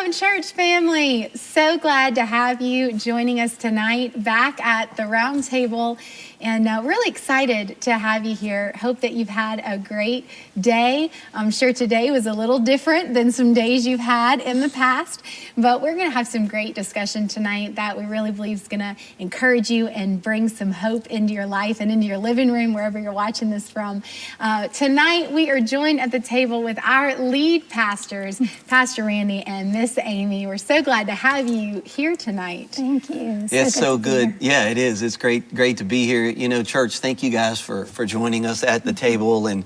Welcome, church family. So glad to have you joining us tonight back at the round table, and really excited to have you here. Hope that you've had a great day. I'm sure today was a little different than some days you've had in the past, but we're going to have some great discussion tonight that we really believe is going to encourage you and bring some hope into your life and into your living room, wherever you're watching this from. Tonight, we are joined at the table with our lead pastors, Pastor Randy and Miss Amy. We're so glad to have you here tonight. Thank you. It's so good. Yeah, it is. It's great to be here. You know, church, thank you guys for joining us at the table. And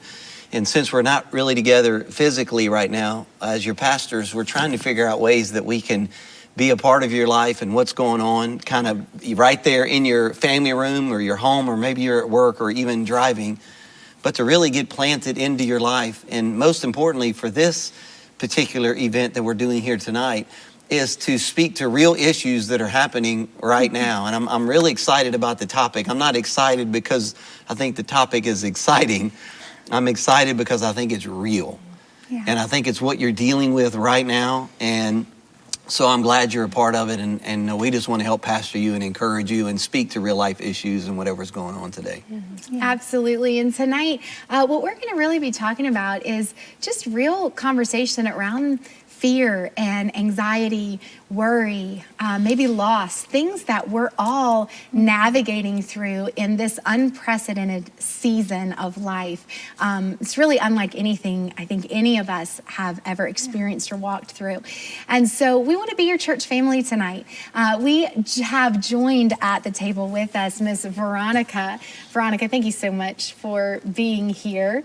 since we're not really together physically right now, as your pastors, we're trying to figure out ways that we can be a part of your life and what's going on kind of right there in your family room or your home, or maybe you're at work or even driving, but to really get planted into your life. And most importantly, for this particular event that we're doing here tonight, is to speak to real issues that are happening right now. And I'm really excited about the topic. I'm not excited because I think the topic is exciting. I'm excited because I think it's real. Yeah. And I think it's what you're dealing with right now. And so I'm glad you're a part of it. And we just want to help pastor you and encourage you and speak to real life issues and whatever's going on today. Yeah. Absolutely. And tonight, what we're going to really be talking about is just real conversation around fear and anxiety, worry, maybe loss, things that we're all navigating through in this unprecedented season of life. It's really unlike anything I think any of us have ever experienced or walked through. And so we want to be your church family tonight. We have joined at the table with us Miss Veronica. Veronica, thank you so much for being here.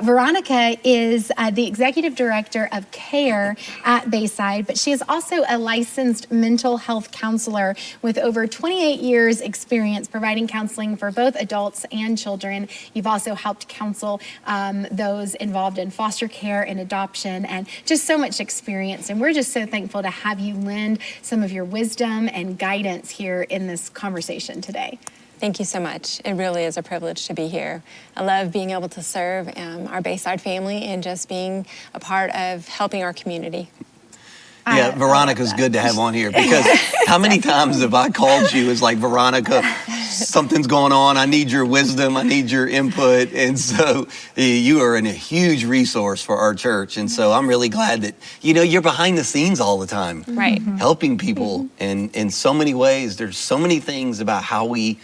Veronica is the executive director of care at Bayside, but she is also a licensed mental health counselor with over 28 years experience providing counseling for both adults and children. You've also helped counsel those involved in foster care and adoption, and just so much experience. And we're just so thankful to have you lend some of your wisdom and guidance here in this conversation today. Thank you so much. It really is a privilege to be here. I love being able to serve our Bayside family and just being a part of helping our community. Yeah, Veronica's good to have on here, because how many times have I called you? It's like, Veronica, something's going on. I need your wisdom. I need your input. And so you are a huge resource for our church. And so I'm really glad that, you know, you're behind the scenes all the time. Right. Helping people. And in so many ways, there's so many things about how we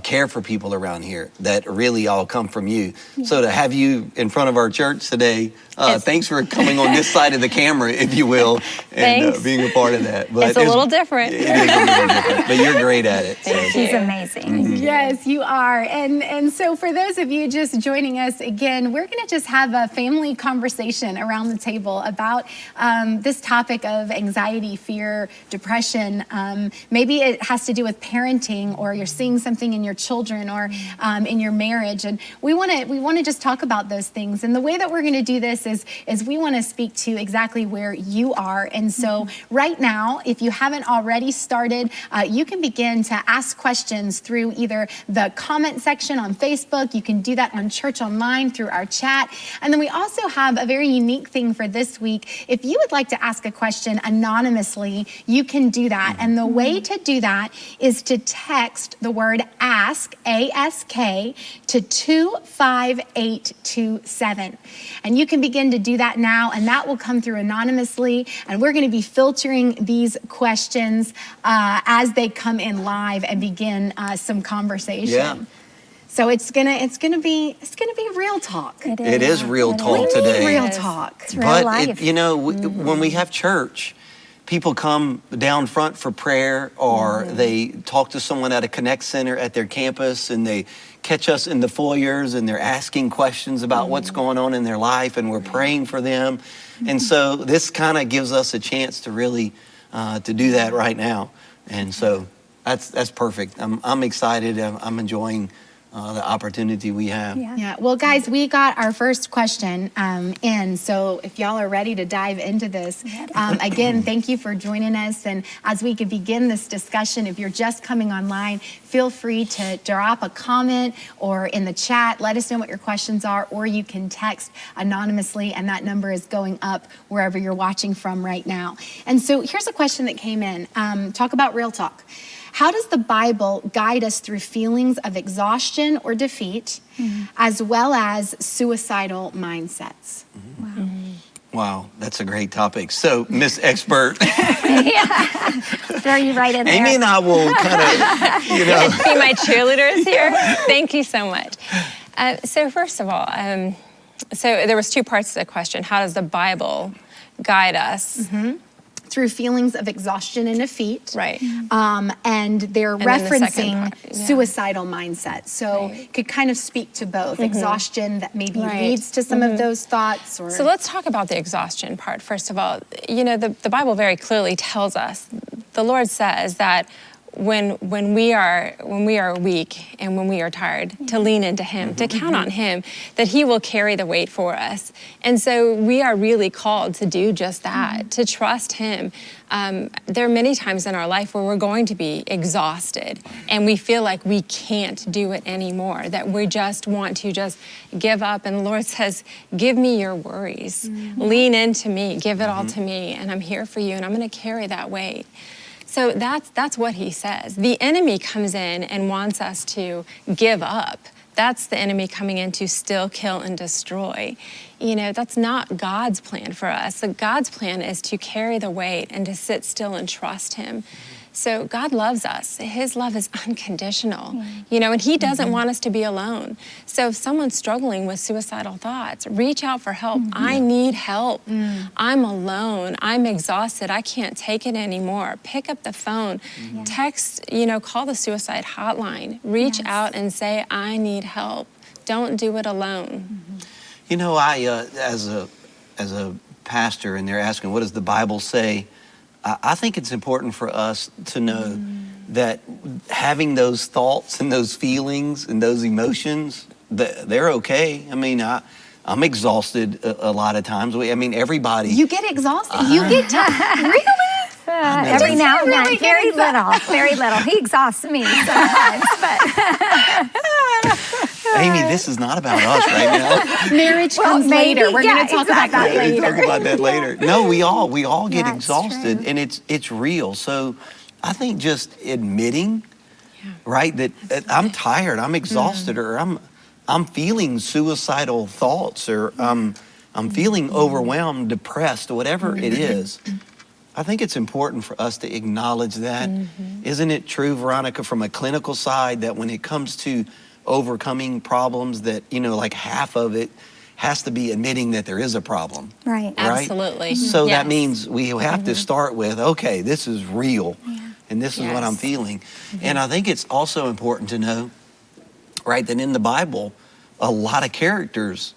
care for people around here that really all come from you. So to have you in front of our church today, thanks for coming on this side of the camera, if you will, and being a part of that. But it's a little different. It is a little different, but you're great at it. So. She's amazing. Mm-hmm. Yes, you are. And so for those of you just joining us again, we're going to just have a family conversation around the table about this topic of anxiety, fear, depression. Maybe it has to do with parenting, or you're seeing something in your children or in your marriage. And we want to just talk about those things. And the way that we're going to do this is we want to speak to exactly where you are. And so right now, if you haven't already started, you can begin to ask questions through either the comment section on Facebook. You can do that on Church Online through our chat. And then we also have a very unique thing for this week. If you would like to ask a question anonymously, you can do that. And the way to do that is to text the word ask, A-S-K, to 25827. And you can begin to do that now, and that will come through anonymously. And we're going to be filtering these questions as they come in live and begin some conversation. Yeah. So it's gonna be real talk. It is real talk today. Real talk. It's real But life. when we have church, people come down front for prayer, or they talk to someone at a Connect Center at their campus, and they catch us in the foyers, and they're asking questions about what's going on in their life, and we're praying for them. And so this kind of gives us a chance to really to do that right now. And so that's perfect. I'm excited. I'm enjoying the opportunity we have. Yeah. Well, guys, we got our first question in. So if y'all are ready to dive into this, again, thank you for joining us. And as we could begin this discussion, if you're just coming online, feel free to drop a comment or in the chat. Let us know what your questions are, or you can text anonymously, and that number is going up wherever you're watching from right now. And so here's a question that came in. Talk about real talk. How does the Bible guide us through feelings of exhaustion or defeat, as well as suicidal mindsets? Wow, that's a great topic. So, Miss Expert, Throw you right in there. Amy and I will kind of, Be my cheerleaders here. Thank you so much. So first of all, so there was two parts to the question. How does the Bible guide us? Through feelings of exhaustion and defeat. Right. And they're then the second referencing part, yeah. suicidal mindset. So could kind of speak to both. Exhaustion that maybe Right. leads to some of those thoughts. Or So let's talk about the exhaustion part. First of all, you know, the Bible very clearly tells us, the Lord says that when we are weak and when we are tired, to lean into Him, to count on Him, that He will carry the weight for us. And so we are really called to do just that, to trust Him. There are many times in our life where we're going to be exhausted and we feel like we can't do it anymore, that we just want to just give up. And the Lord says, give me your worries, lean into me, give it all to me, and I'm here for you, and I'm going to carry that weight. So that's what He says. The enemy comes in and wants us to give up. That's the enemy coming in to still kill and destroy. You know, that's not God's plan for us. So God's plan is to carry the weight and to sit still and trust Him. So God loves us. His love is unconditional, you know, and He doesn't want us to be alone. So if someone's struggling with suicidal thoughts, reach out for help. I need help. I'm alone. I'm exhausted. I can't take it anymore. Pick up the phone, text, you know, call the suicide hotline. Reach out and say, I need help. Don't do it alone. you know, I as a pastor, and they're asking, what does the Bible say? I think it's important for us to know that having those thoughts and those feelings and those emotions, they're okay. I mean, I'm exhausted a lot of times. I mean, everybody. you get exhausted. You get tired. Really? Every Does now he and then, really very get little, very little. He exhausts me sometimes, but Amy, this is not about us right now. Marriage comes maybe, later. We're yeah, going to talk about that exactly. We'll later. talk about that later. No, we all get That's exhausted, true. and it's real. So I think just admitting, right, that I'm tired, I'm exhausted, or I'm feeling suicidal thoughts, or I'm feeling overwhelmed, depressed, whatever it is. I think it's important for us to acknowledge that. Isn't it true, Veronica, from a clinical side, that when it comes to overcoming problems, that, you know, like half of it has to be admitting that there is a problem. right. Absolutely. So that Yes. means we have to start with, okay, this is real, and this is what I'm Yes. feeling. And I think it's also important to know, right, that in the Bible, a lot of characters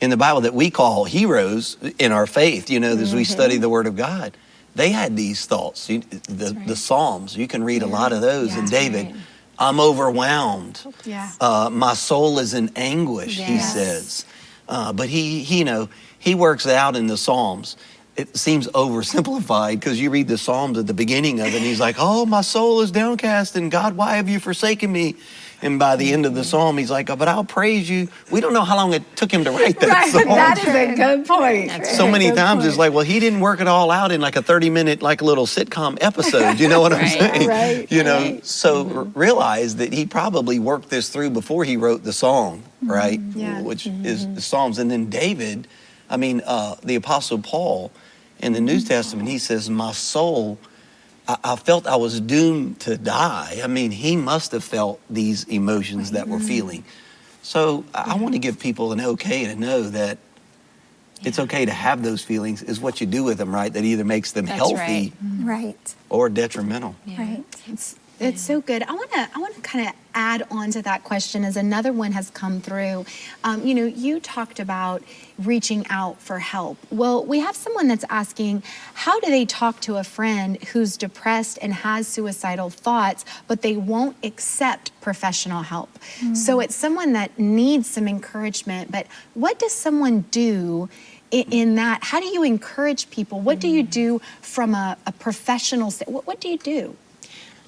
in the Bible that we call heroes in our faith, you know, as we study the Word of God, they had these thoughts. The Psalms, you can read a lot of those. And David, right. I'm overwhelmed. Yeah. My soul is in anguish, he Yes. says. But he, you know, he works out in the Psalms. It seems oversimplified because you read the Psalms at the beginning of it, and he's like, oh, my soul is downcast, and God, why have you forsaken me? And by the end of the Psalm, he's like, oh, but I'll praise you. We don't know how long it took him to write that Psalm. That is a good point. So many times it's like, well, he didn't work it all out in like a 30-minute, like a little sitcom episode. You know what I'm Right. saying? Right, You know, so realize that he probably worked this through before he wrote the song, right? Yeah. Which is the Psalms. And then David, I mean, the Apostle Paul in the New Testament, he says, my soul, I felt I was doomed to die. I mean, he must have felt these emotions that we're feeling. So I want to give people an okay to know that it's okay to have those feelings. Is what you do with them, right? That either makes them That's healthy Right. or detrimental. Yeah. Right. It's so good. I want to kind of add on to that question as another one has come through. You talked about reaching out for help. Well, we have someone that's asking, how do they talk to a friend who's depressed and has suicidal thoughts, but they won't accept professional help? So it's someone that needs some encouragement, but what does someone do in that? How do you encourage people? What do you do from a professional? What do you do?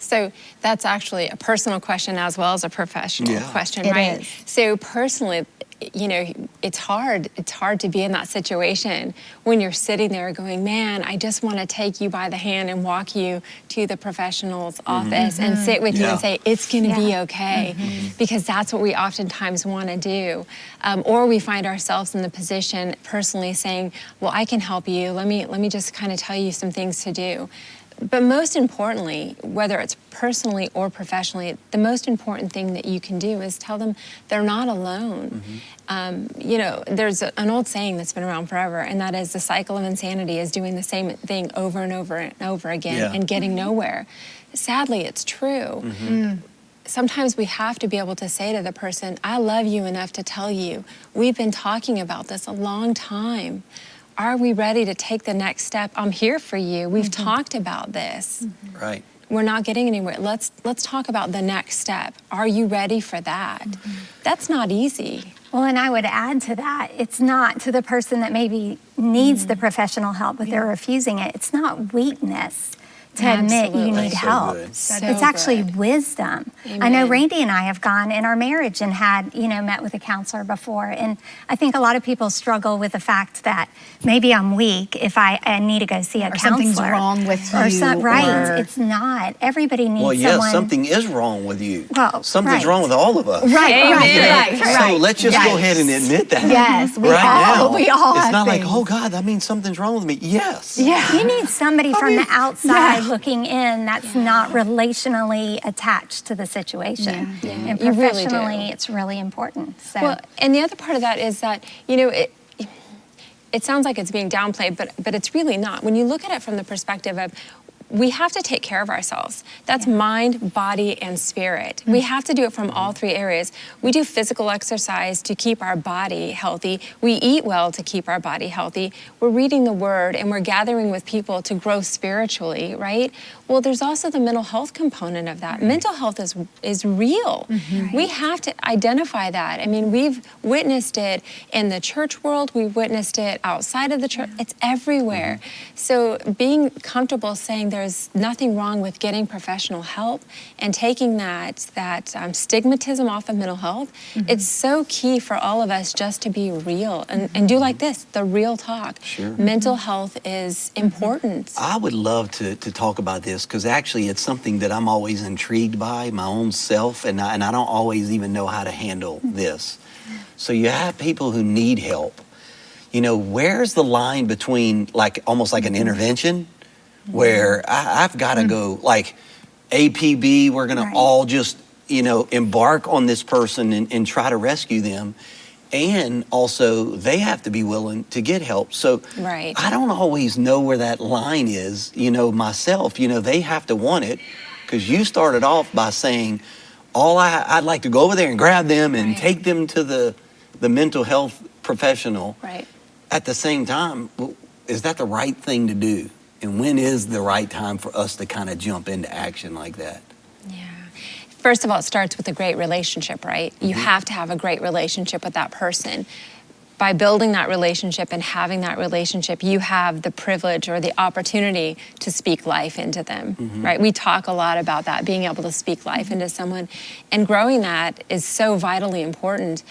So that's actually a personal question as well as a professional question, It right? is. So personally, it's hard. It's hard to be in that situation when you're sitting there going, man, I just want to take you by the hand and walk you to the professional's office and sit with you and say, it's going to be okay. Because that's what we oftentimes want to do. Or we find ourselves in the position personally saying, well, I can help you. Let me just kind of tell you some things to do. But most importantly, whether it's personally or professionally, the most important thing that you can do is tell them they're not alone. There's an old saying that's been around forever, and that is the cycle of insanity is doing the same thing over and over and over again and getting nowhere. Sadly, it's true. Sometimes we have to be able to say to the person, I love you enough to tell you, we've been talking about this a long time. Are we ready to take the next step? I'm here for you. We've talked about this. Right. We're not getting anywhere. Let's talk about the next step. Are you ready for that? That's not easy. Well, and I would add to that, it's not to the person that maybe needs the professional help, but they're refusing it. It's not weakness to admit you Absolutely. need That's so help. good. So It's actually good. wisdom. Amen. I know Randy and I have gone in our marriage and had, met with a counselor before. And I think a lot of people struggle with the fact that maybe I'm weak if I need to go see a Or counselor. something's wrong with you, Right. or- It's not. Everybody needs Well, yes, someone. something is wrong with you. Well, Something's right. wrong with all of us. Amen. So let's just go ahead and admit that. Yes, we right all- now. we all It's have not like, things. oh God, that means something's wrong with me. Yes. You need somebody from the outside yeah. looking in that's not relationally attached to the situation. Yeah. And You really do. professionally, it's really important. So, Well, and the other part of that is that, it sounds like it's being downplayed, but it's really not. When you look at it from the perspective of, we have to take care of ourselves. That's mind, body, and spirit. We have to do it from all three areas. We do physical exercise to keep our body healthy. We eat well to keep our body healthy. We're reading the Word and we're gathering with people to grow spiritually, right? Well, there's also the mental health component of that. Mental health is real. We have to identify that. I mean, we've witnessed it in the church world. We've witnessed it outside of the church. It's everywhere. So being comfortable saying there's nothing wrong with getting professional help and taking that stigmatism off of mental health, it's so key for all of us just to be real and do like this, the real talk. Sure. Mental health is important. I would love to talk about this because actually it's something that I'm always intrigued by, my own self, and I don't always even know how to handle this. So you have people who need help. Where's the line between almost like an intervention where I've got to go like APB, we're going to all just, embark on this person and try to rescue them. And also they have to be willing to get help. So Right. I don't always know where that line is, myself. They have to want it because you started off by saying, I'd like to go over there and grab them and take them to the mental health professional. Right. At the same time, is that the right thing to do? And when is the right time for us to kind of jump into action like that? Yeah. First of all, it starts with a great relationship, right? You have to have a great relationship with that person. By building that relationship and having that relationship, you have the privilege or the opportunity to speak life into them, right? We talk a lot about that, being able to speak life into someone. And growing that is so vitally important.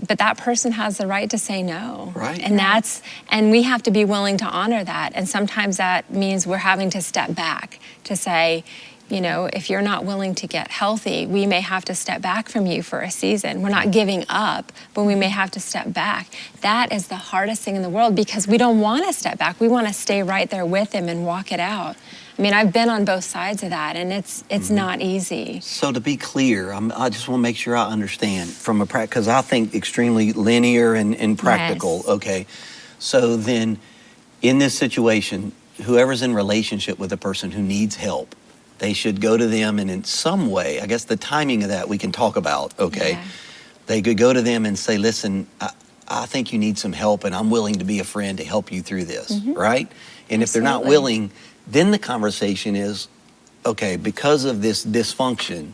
But that person has the right to say no. Right. And we have to be willing to honor that. And sometimes that means we're having to step back to say, if you're not willing to get healthy, we may have to step back from you for a season. We're not giving up, but we may have to step back. That is the hardest thing in the world because we don't want to step back. We want to stay right there with him and walk it out. I mean, I've been on both sides of that, and it's not easy. So to be clear, I just want to make sure I understand from because I think extremely linear and practical. Yes. Okay. So then in this situation, whoever's in relationship with a person who needs help, they should go to them, and in some way, I guess the timing of that we can talk about, okay? Yeah. They could go to them and say, listen, I think you need some help, and I'm willing to be a friend to help you through this, right? And if they're not Absolutely. willing, then the conversation is, okay, because of this dysfunction,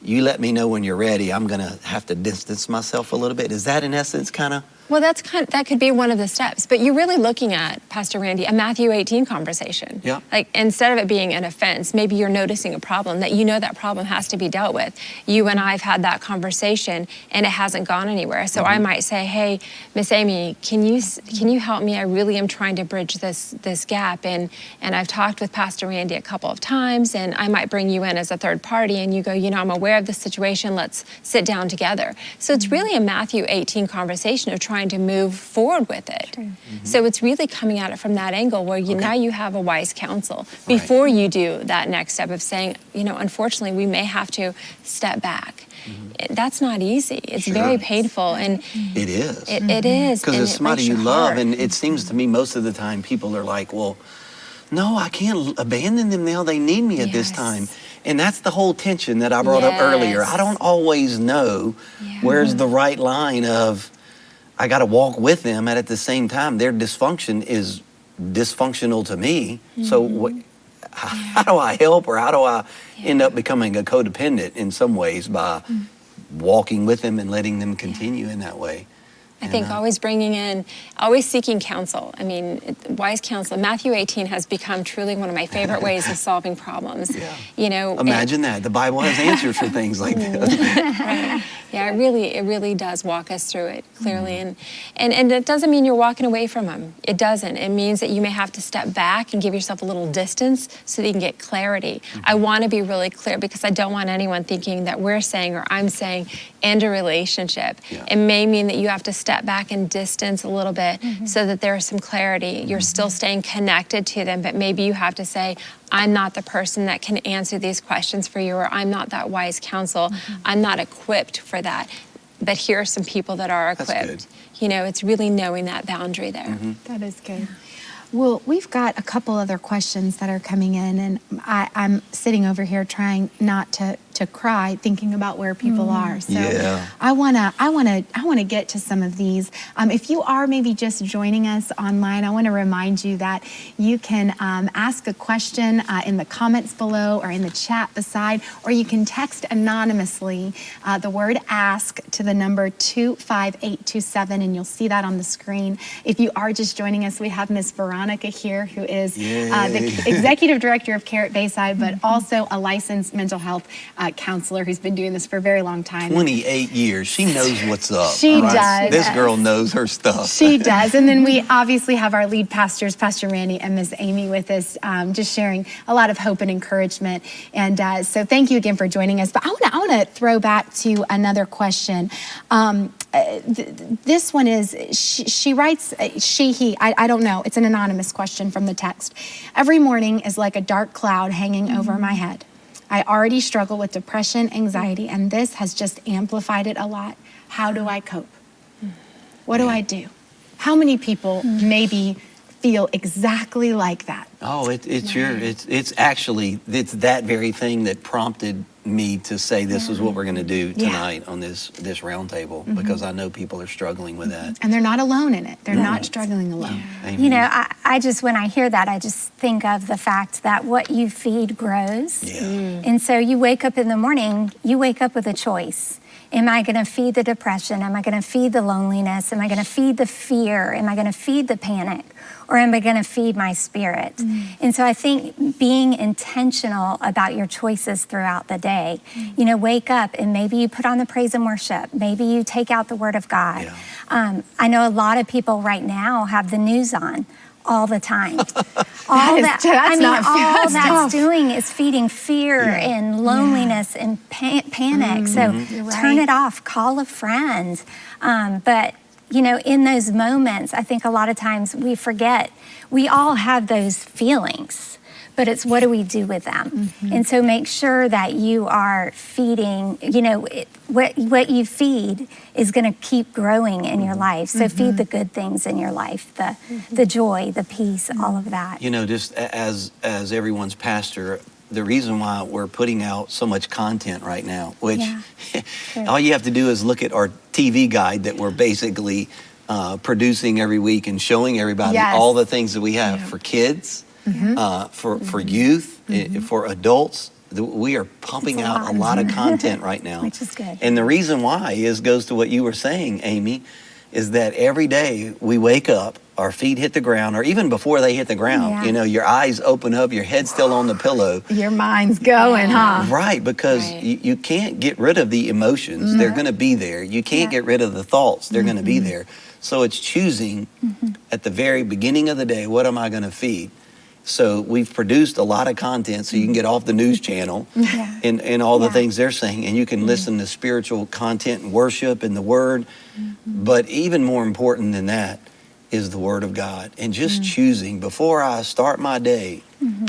you let me know when you're ready. I'm going to have to distance myself a little bit. Is that in essence kind of? Well, that could be one of the steps, but you're really looking at, Pastor Randy, a Matthew 18 conversation. Yeah. Like, instead of it being an offense, maybe you're noticing a problem that you know that problem has to be dealt with. You and I have had that conversation, and it hasn't gone anywhere. So I might say, hey, Miss Amy, can you help me? I really am trying to bridge this gap, and I've talked with Pastor Randy a couple of times, and I might bring you in as a third party, and you go, I'm aware of the situation. Let's sit down together. So it's really a Matthew 18 conversation of trying to move forward with it. So it's really coming at it from that angle where now you have a wise counsel before you do that next step of saying, unfortunately, we may have to step back. That's not easy. It's very painful, and It is. it is. Because and it's it somebody breaks you your love, heart. and it seems to me most of the time people are like, well, no, I can't abandon them now. They need me at this Yes. time. And that's the whole tension that I brought up earlier. Yes. I don't always know where's the right line of, I got to walk with them, and at the same time, their dysfunction is dysfunctional to me. So how do I help, or how do I end up becoming a codependent in some ways by walking with them and letting them continue in that way? I think always seeking counsel. I mean, wise counsel. Matthew 18 has become truly one of my favorite ways of solving problems. Yeah. Imagine that. The Bible has answers for things like this. Yeah, it really does walk us through it clearly. And it doesn't mean you're walking away from them. It doesn't. It means that you may have to step back and give yourself a little distance so that you can get clarity. I want to be really clear because I don't want anyone thinking that we're saying or I'm saying end a relationship. Yeah. It may mean that you have to step back and distance a little bit so that there's some clarity. You're still staying connected to them, but maybe you have to say, I'm not the person that can answer these questions for you, or I'm not that wise counsel. I'm not equipped for that. But here are some people that are That's equipped. good. It's really knowing that boundary there. That is good. Well, we've got a couple other questions that are coming in, and I'm sitting over here trying not to cry, thinking about where people are. So Yeah. I wanna get to some of these. If you are maybe just joining us online, I want to remind you that you can ask a question in the comments below or in the chat beside, or you can text anonymously the word "ask" to the number 25827, and you'll see that on the screen. If you are just joining us, we have Miss Veronica here, who is the executive director of Care at Bayside, but also a licensed mental health counselor who's been doing this for a very long time. 28 years. She knows what's up. She does. This girl knows her stuff. She does. And then we obviously have our lead pastors, Pastor Randy and Miss Amy, with us, just sharing a lot of hope and encouragement. And so thank you again for joining us. But I want to throw back to another question. This one is, she writes, he, I don't know. It's an anonymous question from the text. Every morning is like a dark cloud hanging over my head. I already struggle with depression, anxiety, and this has just amplified it a lot. How do I cope? What do I do? How many people maybe feel exactly like that? Oh, it's actually that very thing that prompted me to say this is what we're going to do tonight on this round table, because I know people are struggling with that. And they're not alone in it. They're not struggling alone. Amen. I just, when I hear that, I just think of the fact that what you feed grows. Yeah. And so you wake up in the morning, you wake up with a choice. Am I going to feed the depression? Am I going to feed the loneliness? Am I going to feed the fear? Am I going to feed the panic? Or am I going to feed my spirit? And so I think being intentional about your choices throughout the day, wake up and maybe you put on the praise and worship. Maybe you take out the word of God. Yeah. I know a lot of people right now have the news on all the time. All that's that's doing is feeding fear and loneliness and panic. So turn it off, call a friend. But in those moments, I think a lot of times we forget we all have those feelings, but it's what do we do with them? And so make sure that you are feeding, what you feed is going to keep growing in your life. So feed the good things in your life, the joy, the peace, all of that. Just as everyone's pastor, the reason why we're putting out so much content right now, which Yeah. all you have to do is look at our TV guide that we're basically producing every week and showing everybody Yes. all the things that we have for kids, for youth, for adults. We are pumping It's a out lot. a lot of content right now. Which is good. And the reason why goes to what you were saying, Amy, is that every day we wake up, our feet hit the ground, or even before they hit the ground, Yeah. you know, your eyes open up, your head's still on the pillow. Your mind's going, huh? Right, because Right. you can't get rid of the emotions. They're going to be there. You can't get rid of the thoughts. They're going to be there. So it's choosing at the very beginning of the day, what am I going to feed? So we've produced a lot of content so you can get off the news channel and all the things they're saying, and you can listen to spiritual content and worship and the Word. But even more important than that is the Word of God, and just choosing before I start my day,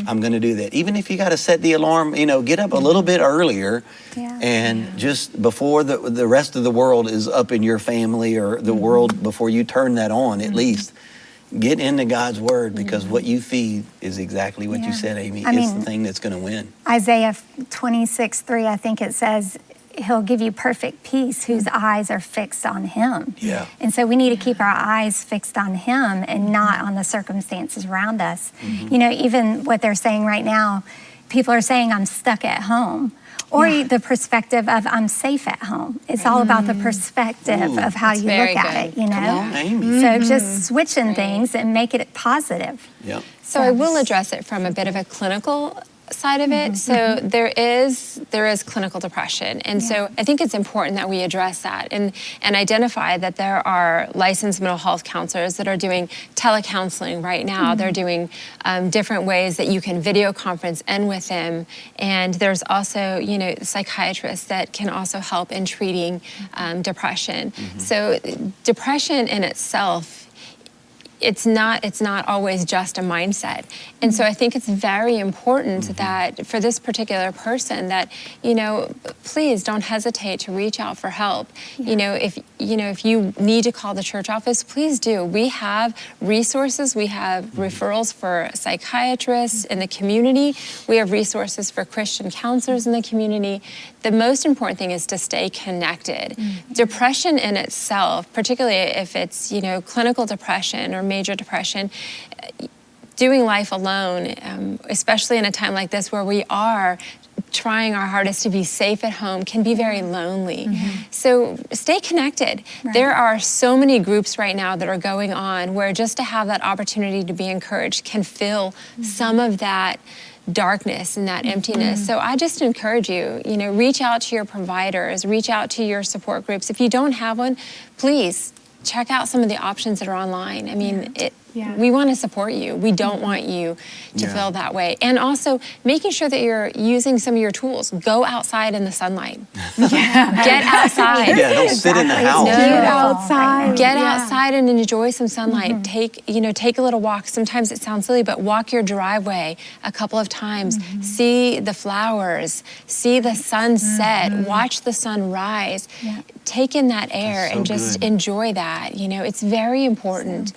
I'm going to do that. Even if you got to set the alarm, you know, get up a little bit earlier, Yeah. and just before the rest of the world is up in your family or the world, before you turn that on, at least. Get into God's Word, because what you feed is exactly what Yeah. you said, Amy. I It's mean, the thing that's going to win. Isaiah 26:3, I think it says, He'll give you perfect peace whose eyes are fixed on Him. Yeah. And so we need to keep our eyes fixed on Him and not on the circumstances around us. You know, even what they're saying right now, people are saying, I'm stuck at home. Or the perspective of I'm safe at home. It's all about the perspective of how you very look at good. it, you know? Come on, Amy. So just switching things and make it positive. Yep. So I will address it from a bit of a clinical side of it. So there is clinical depression, and so I think it's important that we address that and identify that there are licensed mental health counselors that are doing telecounseling right now. They're doing different ways that you can video conference in with them, and there's also, you know, psychiatrists that can also help in treating depression. So depression in itself, it's not always just a mindset. And so I think it's very important that for this particular person that, you know, please don't hesitate to reach out for help. You know, if you need to call the church office, please do. We have resources. We have referrals for psychiatrists in the community. We have resources for Christian counselors in the community. The most important thing is to stay connected. Depression in itself, particularly if it's, you know, clinical depression or major depression, doing life alone, especially in a time like this where we are trying our hardest to be safe at home, can be very lonely. So stay connected. There are so many groups right now that are going on where just to have that opportunity to be encouraged can fill some of that darkness and that emptiness. So I just encourage you, you know, reach out to your providers, reach out to your support groups. If you don't have one, please check out some of the options that are online. I mean, we want to support you. We don't want you to feel that way. And also making sure that you're using some of your tools. Go outside in the sunlight. Get outside. Yeah, don't sit in the house. Get outside. Get outside and enjoy some sunlight. Take a little walk. Sometimes it sounds silly, but walk your driveway a couple of times. See the flowers, see the sun set, watch the sun rise. Take in that air That's so and just good. enjoy that. You know, it's very important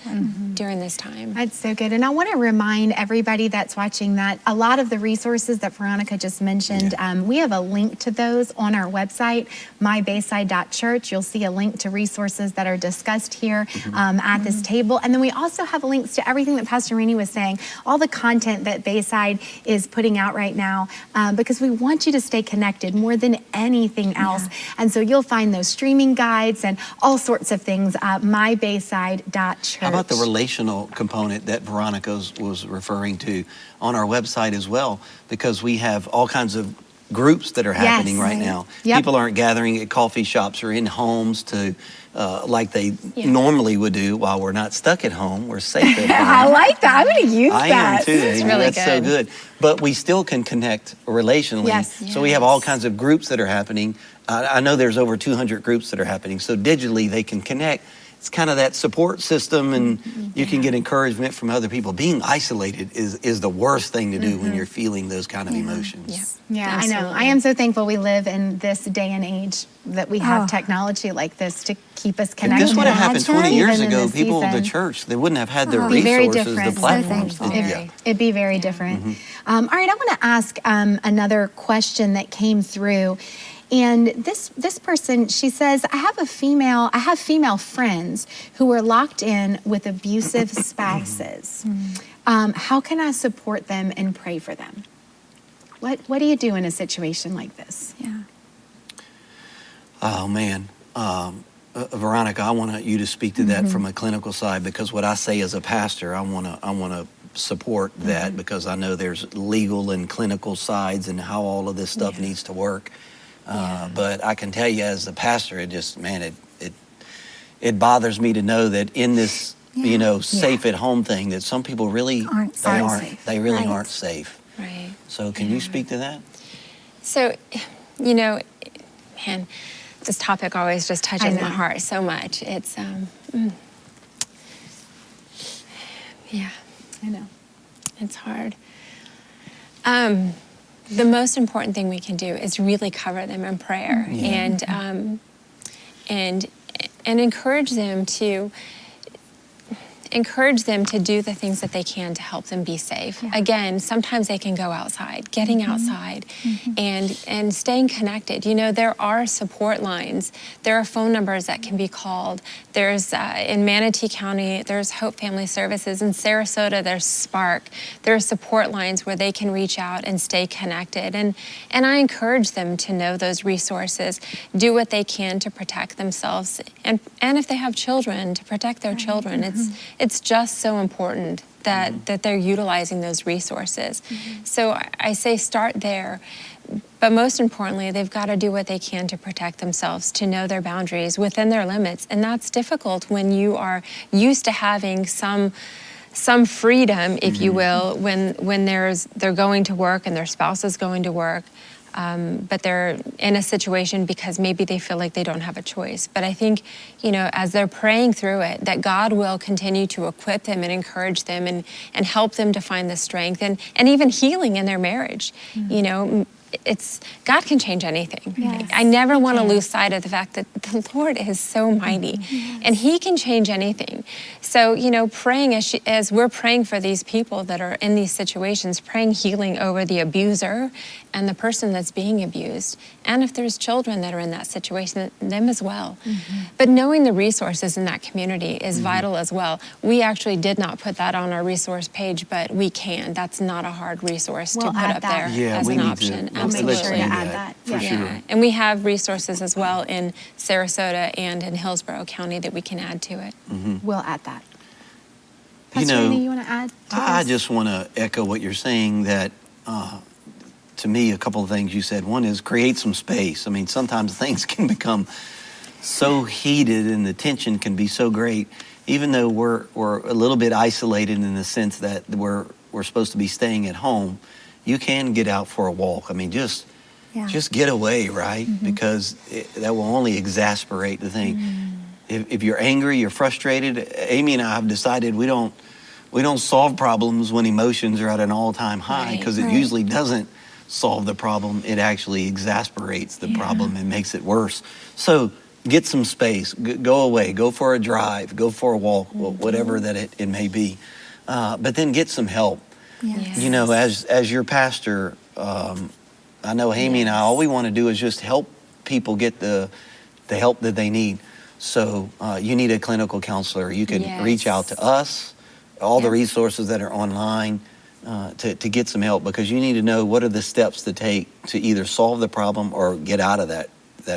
during this time. That's so good. And I want to remind everybody that's watching that a lot of the resources that Veronica just mentioned, we have a link to those on our website, mybayside.church. You'll see a link to resources that are discussed here at this table. And then we also have links to everything that Pastor Rainey was saying, all the content that Bayside is putting out right now, because we want you to stay connected more than anything else. And so you'll find those streaming guides and all sorts of things at mybayside.church. How about the relational component that Veronica was referring to on our website as well? Because we have all kinds of groups that are happening right now. Yep. People aren't gathering at coffee shops or in homes to like they normally would do while we're not stuck at home. We're safe at home. I like that. I'm going to use I that. am too. It's Amy. really That's so good. good. But we still can connect relationally. Yes. So we have all kinds of groups that are happening. I know there's over 200 groups that are happening. So digitally they can connect. It's kind of that support system, and you can get encouragement from other people. Being isolated is the worst thing to do when you're feeling those kind of emotions. Yeah, I know. Absolutely. I am so thankful we live in this day and age that we have technology like this to keep us If connected. this would have happened 20 years Even in ago, this people of the season. church, they wouldn't have had the It'd be very resources, the different. So platforms. thankful. It'd be very different. All right, I want to ask another question that came through. And this person, she says, I have female friends who are locked in with abusive spouses. How can I support them and pray for them? What do you do in a situation like this? Yeah. Oh man, Veronica, I want you to speak to that from a clinical side, because what I say as a pastor, I want to support that, because I know there's legal and clinical sides and how all of this stuff needs to work. But I can tell you, as a pastor, it just, man, it bothers me to know that in this safe at home thing, that some people really they really aren't safe. Right. So can you speak to that? So, man, this topic always just touches my heart so much. It's, yeah. I know. It's hard. The most important thing we can do is really cover them in prayer and encourage them to do the things that they can to help them be safe. Yeah. Again, sometimes they can go outside, getting outside and staying connected. There are support lines. There are phone numbers that can be called. There's, in Manatee County, there's Hope Family Services. In Sarasota, there's Spark. There are support lines where they can reach out and stay connected. And I encourage them to know those resources, do what they can to protect themselves, and if they have children, to protect their children. It's just so important that they're utilizing those resources. So I say start there. But most importantly, they've got to do what they can to protect themselves, to know their boundaries within their limits. And that's difficult when you are used to having some freedom, if you will, when they're going to work and their spouse is going to work. But they're in a situation because maybe they feel like they don't have a choice. But I think, as they're praying through it, that God will continue to equip them and encourage them and help them to find the strength and even healing in their marriage. God can change anything. Yes, I never want to lose sight of the fact that the Lord is so mighty and He can change anything. So, praying as we're praying for these people that are in these situations, praying healing over the abuser and the person that's being abused. And if there's children that are in that situation, them as well. But knowing the resources in that community is vital as well. We actually did not put that on our resource page, but we can. That's not a hard resource to We'll put add up that. there as an option. We'll make sure to add that. For sure. And we have resources as well in Sarasota and in Hillsborough County that we can add to it. We'll add that. Pastor Randy, you want to add to I this? just want to echo what you're saying, that to me, a couple of things you said. One is create some space. I mean, sometimes things can become so heated and the tension can be so great, even though we're a little bit isolated in the sense that we're supposed to be staying at home. You can get out for a walk. I mean, just get away, right? Because that will only exasperate the thing. If you're angry, you're frustrated. Amy and I have decided we don't solve problems when emotions are at an all-time high, because it usually doesn't solve the problem. It actually exasperates the problem and makes it worse. So get some space, go away, go for a drive, go for a walk, whatever that it may be. But then get some help. Yes. As your pastor, I know Amy and I, all we want to do is just help people get the help that they need. So you need a clinical counselor. You can reach out to us, all the resources that are online, to get some help, because you need to know what are the steps to take to either solve the problem or get out of that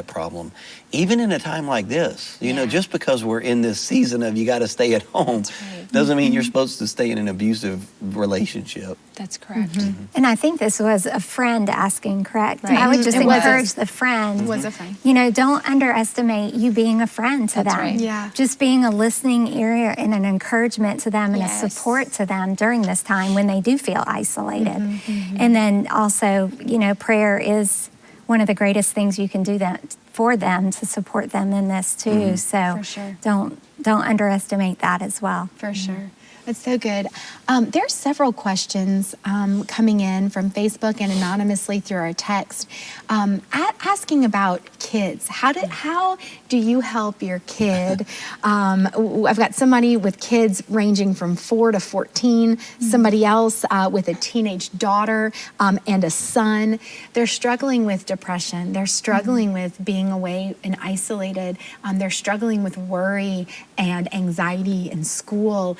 problem. Even in a time like this, just because we're in this season of you got to stay at home, doesn't mean you're supposed to stay in an abusive relationship. That's correct. And I think this was a friend asking, correct? Right. I would just It was. encourage the friend. It was a friend. Don't underestimate you being a friend to That's them. right. Yeah. Just being a listening ear and an encouragement to them and a Yes. support to them during this time when they do feel isolated. And then also, prayer is one of the greatest things you can do that for them, to support them in this too. So For sure. don't underestimate that as well. For sure. That's so good. There's several questions coming in from Facebook and anonymously through our text asking about kids. How do you help your kid? I've got somebody with kids ranging from 4 to 14, somebody else with a teenage daughter and a son. They're struggling with depression. They're struggling with being away and isolated. They're struggling with worry and anxiety in school.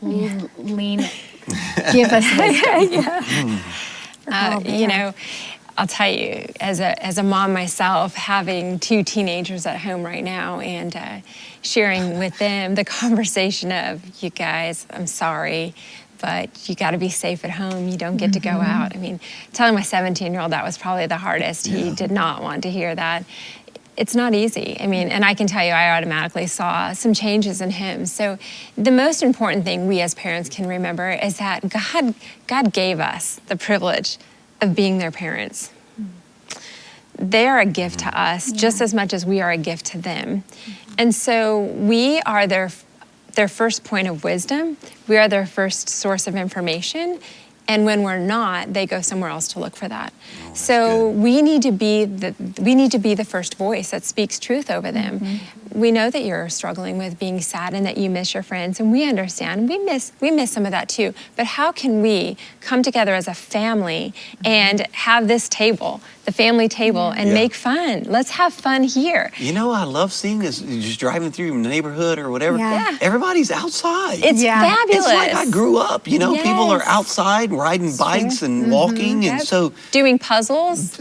Lean, give us wisdom. You know, I'll tell you, as a mom myself, having 2 teenagers at home right now and sharing with them the conversation of, you guys, I'm sorry, but you got to be safe at home. You don't get to go out. I mean, telling my 17-year-old that was probably the hardest. He did not want to hear that. It's not easy. I mean, and I can tell you, I automatically saw some changes in him. So the most important thing we as parents can remember is that God gave us the privilege of being their parents. They are a gift to us just as much as we are a gift to them. And so we are their first point of wisdom. We are their first source of information. And when we're not, they go somewhere else to look for that. So we need to be the first voice that speaks truth over them. We know that you're struggling with being sad and that you miss your friends, and we understand. We miss some of that too. But how can we come together as a family and have this table, the family table, and make fun? Let's have fun here. You know, I love seeing this, just driving through the neighborhood or whatever. Yeah. Everybody's outside. It's fabulous. It's like I grew up, you know, people are outside riding bikes and walking, and so doing puzzles,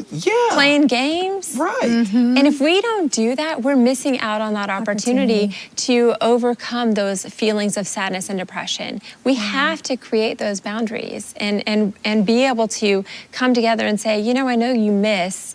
playing games. Right. And if we don't do that, we're missing out on that opportunity to overcome those feelings of sadness and depression. We have to create those boundaries and be able to come together and say, you know, I know you miss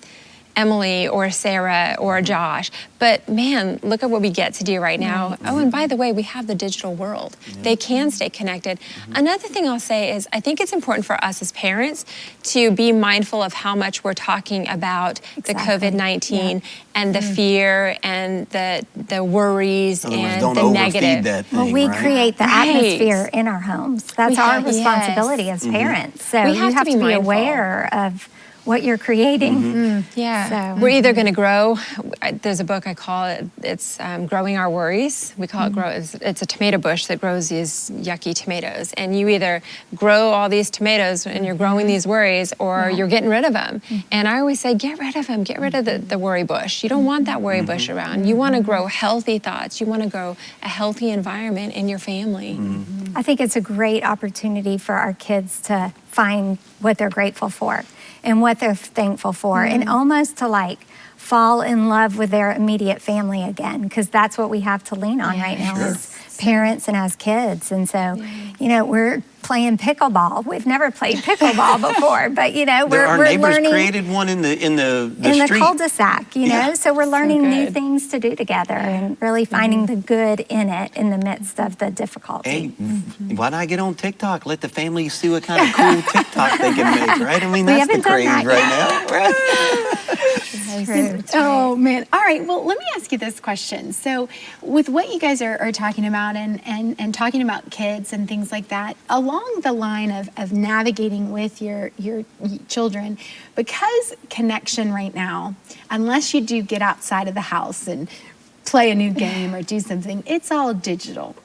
Emily or Sarah or Josh, but man, look at what we get to do right now. Oh, and by the way, we have the digital world. They can stay connected. Another thing I'll say is I think it's important for us as parents to be mindful of how much we're talking about the COVID-19 and the fear and the worries and don't the overfeed negative. that thing, Well, we right? create the atmosphere in our homes. That's our responsibility as parents. So We you have to be mindful. aware of what you're creating. Yeah, So- we're either going to grow. There's a book I call it. It's Growing Our Worries. We call it grow. It's a tomato bush that grows these yucky tomatoes, and you either grow all these tomatoes and you're growing these worries, or you're getting rid of them. And I always say, get rid of them. Get rid of the worry bush. You don't want that worry bush around. You want to grow healthy thoughts. You want to grow a healthy environment in your family. I think it's a great opportunity for our kids to find what they're grateful for and what they're thankful for, and almost to like fall in love with their immediate family again, because that's what we have to lean on right now as parents and as kids. And so, you know, we're playing pickleball. We've never played pickleball before, but you know, Our we're neighbors learning created one in the in street. the cul-de-sac, you know, so we're learning new good. things to do together and really finding the good in it in the midst of the difficulty. Hey, why not get on TikTok? Let the family see what kind of cool TikTok they can make, right? I mean, that's the haven't done craze that right now, right? Oh man. All right. Well, let me ask you this question. So with what you guys are talking about and talking about kids and things like that, along the line of navigating with your children, because connection right now, unless you do get outside of the house and play a new game or do something, it's all digital.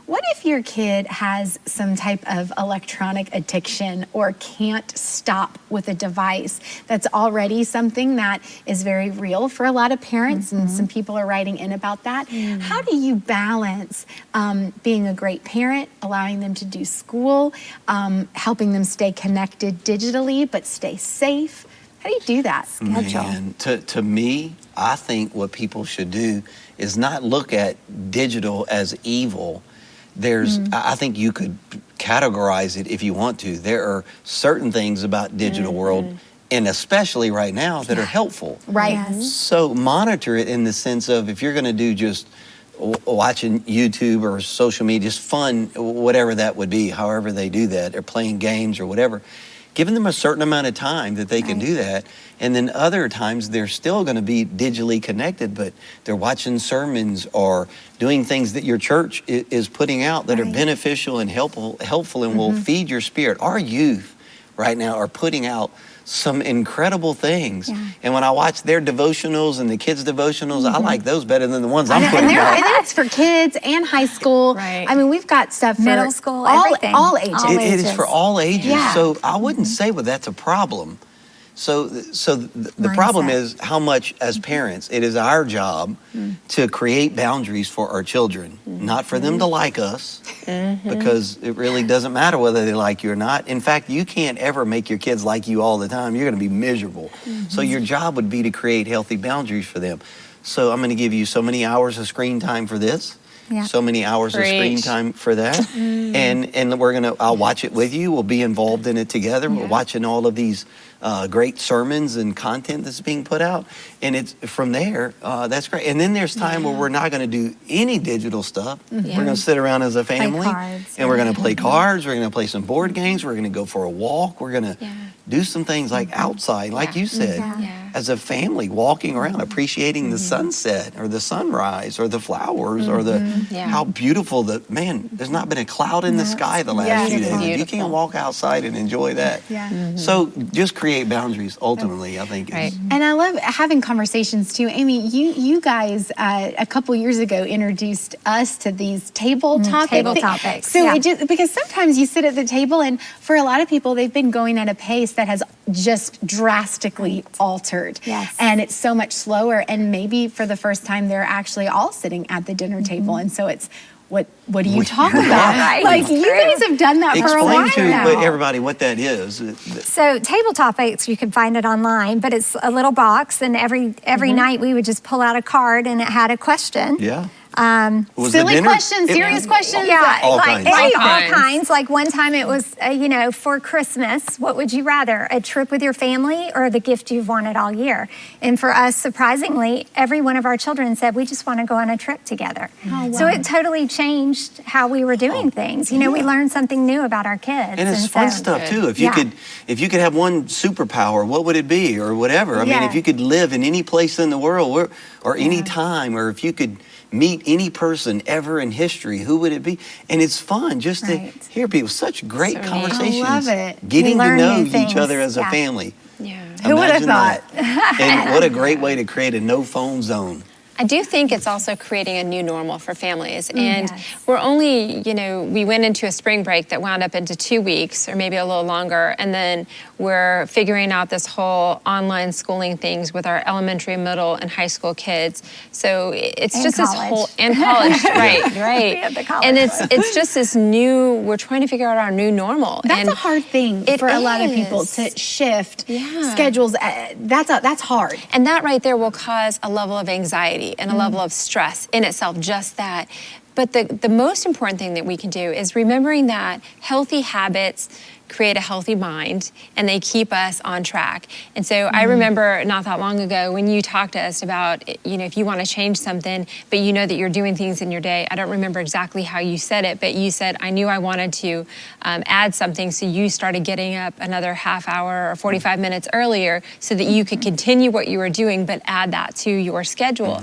What if your kid has some type of electronic addiction or can't stop with a device? That's already something that is very real for a lot of parents, and some people are writing in about that. How do you balance being a great parent, allowing them to do school, helping them stay connected digitally but stay safe? How do you do that? Schedule. Man, to me, I think what people should do is not look at digital as evil. I think you could categorize it if you want to. There are certain things about digital world, and especially right now, that are helpful. Right. Yes. So monitor it in the sense of if you're going to do just watching YouTube or social media, just fun, whatever that would be, however they do that, or playing games or whatever, giving them a certain amount of time that they can do that. And then other times they're still going to be digitally connected, but they're watching sermons or doing things that your church is putting out that are beneficial and helpful and will feed your spirit. Our youth right now are putting out some incredible things. Yeah. And when I watch their devotionals and the kids' devotionals, I like those better than the ones I'm And putting out. that's for kids and high school. Right. I mean, we've got stuff for Middle school, all, everything. all ages. All It is for all ages. Yeah. So I wouldn't say well that's a problem. So the problem Mindset. is how much as parents it is our job to create boundaries for our children, not for them to like us, because it really doesn't matter whether they like you or not. In fact, you can't ever make your kids like you all the time. You're going to be miserable. So your job would be to create healthy boundaries for them. So I'm going to give you so many hours of screen time for this. Yeah. So many hours of screen Preach. time for that, and I'll watch it with you. We'll be involved in it together. We're watching all of these great sermons and content that's being put out, and it's from there. That's great. And then there's time where we're not going to do any digital stuff. We're going to sit around as a family, cards. and we're going to play cards. We're going to play some board games. We're going to go for a walk. We're going to do some things like outside, like you said, as a family, walking around, appreciating the sunset or the sunrise or the flowers or the how beautiful there's not been a cloud in the sky the last few days. If you Beautiful. can't walk outside and enjoy that. Yeah. So just create boundaries ultimately, I think. Right. And I love having conversations too. Amy, you guys a couple years ago introduced us to these table table topics, So yeah. it just because sometimes you sit at the table, and for a lot of people, they've been going at a pace that has just drastically altered. Yes. And it's so much slower. And maybe for the first time, they're actually all sitting at the dinner table, and so it's what do you talk about? Right. Like you True. guys have done that for a while Explain to now. everybody what that is. So table topics, you can find it online, but it's a little box, and every night we would just pull out a card, and it had a question. Yeah. Was Silly the dinner- questions, it- serious questions. Yeah, All like kinds. all All kinds. kinds. Like one time it was, for Christmas, what would you rather? A trip with your family or the gift you've wanted all year? And for us, surprisingly, every one of our children said, we just want to go on a trip together. So it totally changed how we were doing things. We learned something new about our kids. And it's fun so- stuff too. If Yeah. you could have one superpower, what would it be, or whatever? I mean, Yeah. if you could live in any place in the world, or any time, or if you could meet any person ever in history, who would it be? And it's fun just to Right. hear people. Such great So neat. conversations. I love it. Getting We to learn know new each things. other as a Yeah. family. Yeah. Who would have Imagine thought? that. And what a great way to create a no phone zone. I do think it's also creating a new normal for families. And Yes. we're only, we went into a spring break that wound up into 2 weeks or maybe a little longer. And then we're figuring out this whole online schooling things with our elementary, middle, and high school kids. So it's And just this college. whole, and college, right. We had the college And one. it's just this new, we're trying to figure out our new normal. That's and a hard thing it for a lot of people is. to shift Yeah. schedules. That's hard. And that right there will cause a level of anxiety and a level of stress in itself, just that. But the most important thing that we can do is remembering that healthy habits create a healthy mind and they keep us on track. And so I remember not that long ago when you talked to us about, if you want to change something, but you know that you're doing things in your day. I don't remember exactly how you said it, but you said, I knew I wanted to add something. So you started getting up another half hour or 45 minutes earlier so that you could continue what you were doing, but add that to your schedule.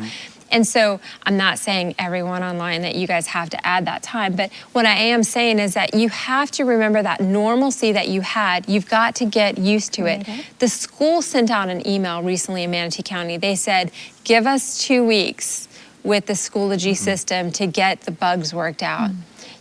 And so I'm not saying everyone online that you guys have to add that time, but what I am saying is that you have to remember that normalcy that you had. You've got to get used to it. The school sent out an email recently in Manatee County. They said, give us 2 weeks with the Schoology system to get the bugs worked out.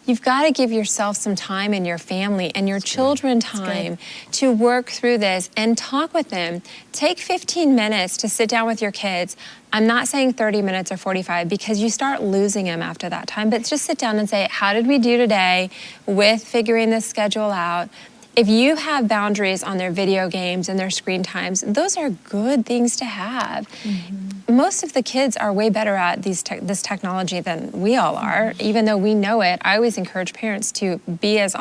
You've got to give yourself some time and your family and your children time to work through this and talk with them. Take 15 minutes to sit down with your kids. I'm not saying 30 minutes or 45 because you start losing them after that time, but just sit down and say, how did we do today with figuring this schedule out? If you have boundaries on their video games and their screen times, those are good things to have. Most of the kids are way better at this technology than we all are, even though we know it. I always encourage parents to be as